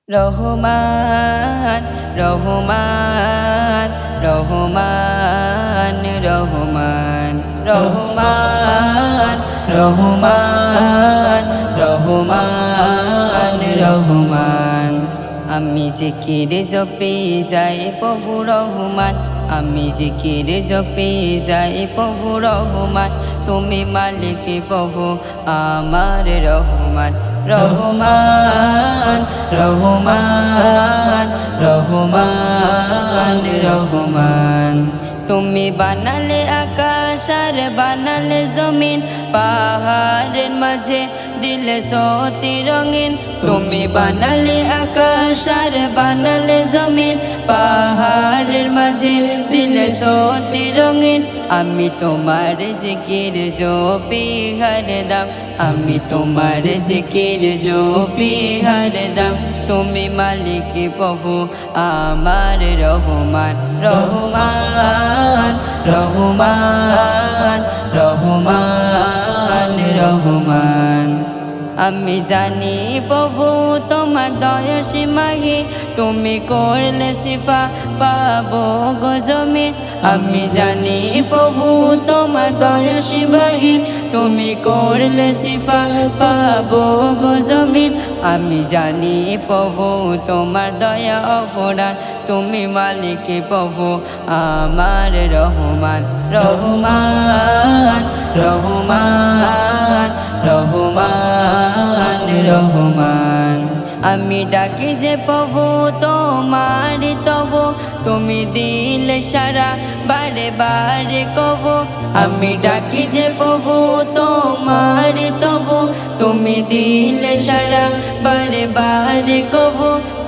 রহমান রহমান রহমান রহমান রহমান রহমান রহমান রহমান আমি জিকিরে জপে যাই প্রভু রহমান আমি জিকিরে জপে যাই প্রভু রহমান তুমি মালিক প্রভু আমার রহমান রহমান রহমান রহমান রহমান তুমি বানালে আকাশ আর বানালে জমিন পাহাড়ের মাঝে দিলে সতি রঙিন তুমি বানালে আকাশ আর বানালে জমিন পাহাড়ের মাঝে দিলে সতি রঙিন আমি তোমার জিকির জপি হরদম আমি তোমার জিকির জপি হরদম তুমি মালিক প্রভু আমার রহমান রহমান রহমান রহমান রহমান আমি জানি প্রভু তোমার দয়া সীমাহীন তুমি করলে সিফা পাবো গো জমিন আমি জানি প্রভু তোমার দয়া সীমাহীন তুমি করলে সিফা পাবো গো জমিন আমি জানি প্রভু তোমার দয়া অফরান তুমি মালিক প্রভু আমার রহমান রহমান রহমান রহমান রহমান আমি ডাকি যে প্রভু তোমার তব তুমি দিলে সারা বারে বারে কব আমি ডাকি যে প্রভু তোমার তব তুমি দিলে সারা বারে বারে কব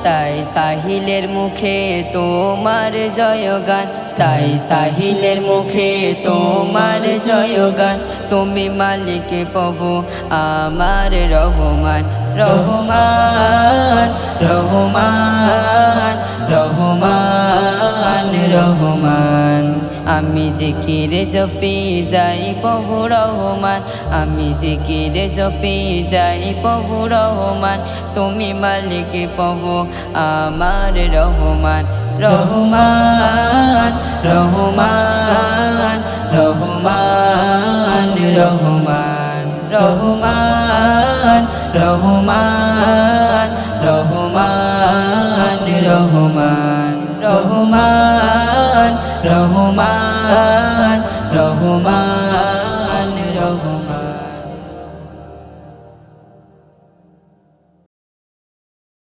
তাই সাহিলের মুখে তোমার জয়গান তাই সাহিলের মুখে তোমার জয়গান তুমি মালিক প্রভু আমার রহমান রহমান রহমান রহমান রহমান আমি জিকিরে জপি যাই প্রভু রহমান আমি জিকিরে জপি যাই প্রভু রহমান তুমি মালিক প্রভু আমার রহমান রহমান রহমান রহমান রহমান রহমান রহমান রহমান রহমান রহমান রহমান